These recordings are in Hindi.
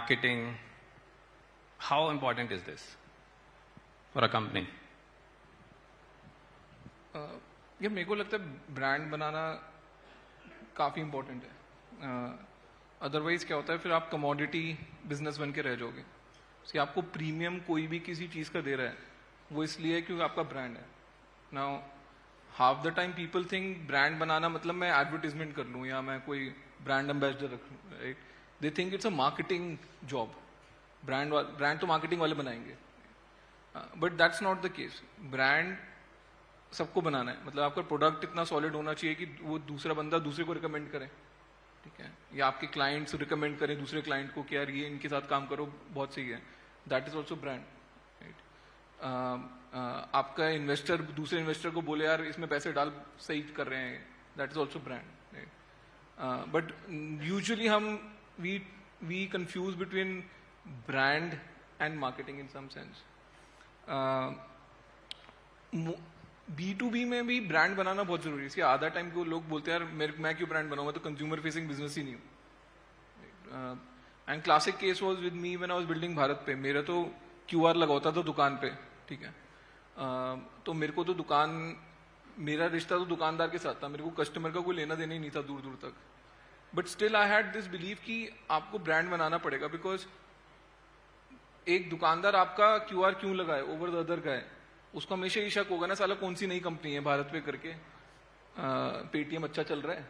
marketing. How important is this for a company? ये मेरे को लगता है ब्रांड बनाना काफ़ी इम्पोर्टेंट है. अदरवाइज क्या होता है, फिर आप कमोडिटी बिजनेस बन के रह जाओगे. कि आपको प्रीमियम कोई भी किसी चीज़ का दे रहा है, वो इसलिए है क्योंकि आपका ब्रांड है. Now half the time people think brand बनाना मतलब मैं एडवर्टीजमेंट कर लूँ या मैं कोई ब्रांड एम्बेसडर रख लूँ, right. They think it's a marketing job. Brand तो मार्केटिंग वाले बनाएंगे, but that's not the case. Brand सबको बनाना है. मतलब आपका प्रोडक्ट इतना सॉलिड होना चाहिए कि वो दूसरा बंदा दूसरे को रिकमेंड करे, ठीक है, या आपके क्लाइंट्स रिकमेंड करें दूसरे क्लाइंट को कि यार ये इनके साथ काम करो, बहुत सही है. That is also brand, right. आपका इन्वेस्टर दूसरे इन्वेस्टर को बोले यार इसमें पैसे डाल, सही कर रहे हैं, that is also brand, right. But usually हम we confuse between brand and marketing in some sense. B2B में भी ब्रांड बनाना बहुत जरूरी है. इसके आधा टाइम को लोग बोलते हैं यार मैं क्यों ब्रांड बनाऊंगा, तो कंज्यूमर फेसिंग बिजनेस ही नहीं हूँ. And classic case was with me when I was building Bharat पे. मेरा तो QR लगा होता था दुकान पे, ठीक है. तो मेरे को तो मेरा रिश्ता तो दुकानदार के साथ था. मेरे को कस्टमर का कोई लेना देना ही नहीं था दूर दूर तक. But still I had this believe कि आपको ब्रांड बनाना पड़ेगा, बिकॉज एक दुकानदार आपका QR क्यों लगाए ओवर द अदर गाय, उसको हमेशा ये शक होगा ना, साला कौन सी नई कंपनी है भारत पे करके, पेटीएम अच्छा चल रहा है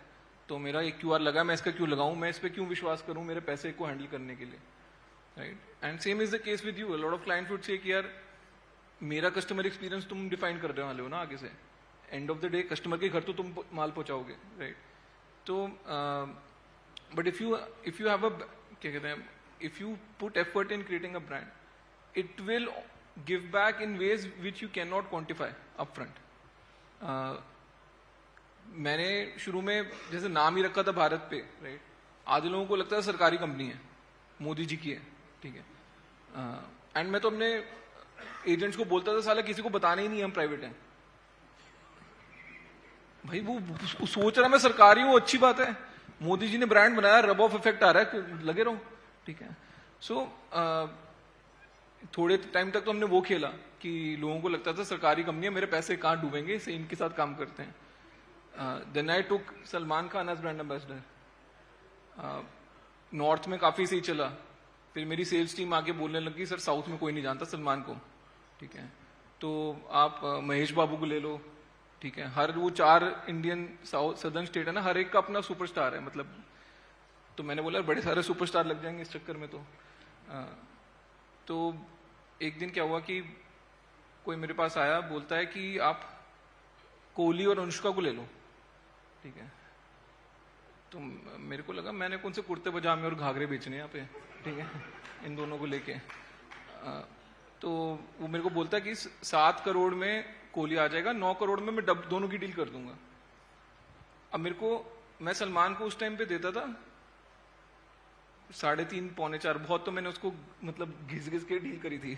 तो मेरा एक QR लगा, मैं इसका क्यों लगाऊं, मैं इस पे क्यों विश्वास करूं मेरे पैसे को हैंडल करने के लिए, right. And same is the case with you. A lot of clients would say कि यार मेरा कस्टमर एक्सपीरियंस तुम डिफाइन करने वाले हो ना आगे से. End of the day customer के घर तो तुम माल पहुंचाओगे, राइट. तो but if you have a, क्या कहते हैं, if you put effort in creating a brand, it will give back in ways which you cannot quantify upfront. मैंने शुरू में जैसे नाम ही रखा था भारत पे, राइट. आधे लोगों को लगता है सरकारी कंपनी है, मोदी जी की है, ठीक है. एंड मैं तो अपने एजेंट्स को बोलता था साला किसी को बताना ही नहीं हम प्राइवेट हैं. भाई वो सोच रहा मैं सरकारी हूँ, अच्छी बात है. मोदी जी ने ब्रांड बनाया, रब ऑफ इफेक्ट आ रहा है, लगे रहो, ठीक है. सो थोड़े टाइम तक तो हमने वो खेला कि लोगों को लगता था सरकारी कंपनी है, मेरे पैसे कहाँ डूबेंगे, इसे इनके साथ काम करते हैं. Then I took Salman Khan as brand ambassador. North में काफी सही चला. फिर मेरी सेल्स टीम आके बोलने लगी सर साउथ में कोई नहीं जानता सलमान को, ठीक है, तो आप महेश बाबू को ले लो, ठीक है. हर वो 4 इंडियन सदर्न स्टेट है ना, हर एक का अपना सुपरस्टार है मतलब. तो मैंने बोला बड़े सारे सुपरस्टार लग जाएंगे इस चक्कर में. तो एक दिन क्या हुआ कि कोई मेरे पास आया, बोलता है कि आप कोहली और अनुष्का को ले लो, ठीक है. तो मेरे को लगा मैंने कौन से कुर्ते पजामे और घाघरे बेचने यहाँ पे, ठीक है, इन दोनों को लेके. तो वो मेरे को बोलता है कि 7 करोड़ में कोहली आ जाएगा, 9 करोड़ में मैं दोनों की डील कर दूंगा. अब मैं सलमान को उस टाइम पे देता था 3.5 पौने 4, बहुत तो मैंने उसको मतलब घिस के डील करी थी.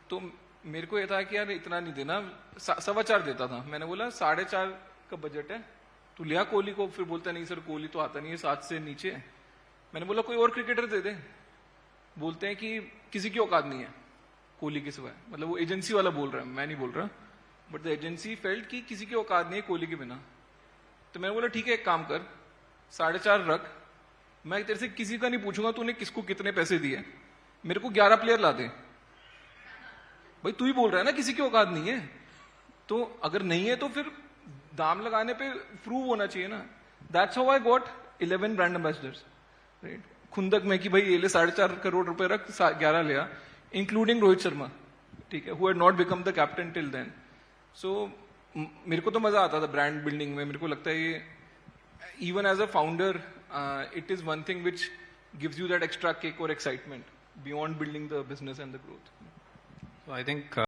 तो मेरे को ये था कि यार इतना नहीं देना, 4.25 देता था. मैंने बोला 4.5 का बजट है, तू लिया कोहली को. फिर बोलता नहीं सर कोहली तो आता नहीं है 7 से नीचे. मैंने बोला कोई और क्रिकेटर दे दे. बोलते हैं कि किसी की औकात नहीं है कोहली के सिवाय. मतलब वो एजेंसी वाला बोल रहा है, मैं नहीं बोल रहा, बट द एजेंसी फेल्ट कि किसी की औकात नहीं है कोहली के बिना. तो मैंने बोला ठीक है एक काम कर, 4.5 रख, मैं तेरे से किसी का नहीं पूछूंगा तूने किसको कितने पैसे दिए, मेरे को 11 प्लेयर ला दे. भाई तू ही बोल रहा है ना किसी की औकात नहीं है, तो अगर नहीं है तो फिर दाम लगाने पे प्रूव होना चाहिए ना. That's how I got 11 brand ambassadors, right. खुंदक में कि भाई ये ले 4.5 करोड़ रुपए रख, 11 लिया, इंक्लूडिंग रोहित शर्मा, ठीक है, who had not become the captain till then. So मेरे को तो मजा आता था ब्रांड बिल्डिंग में. मेरे को लगता है ये even as a founder, it is one thing which gives you that extra kick or excitement beyond building the business and the growth. So I think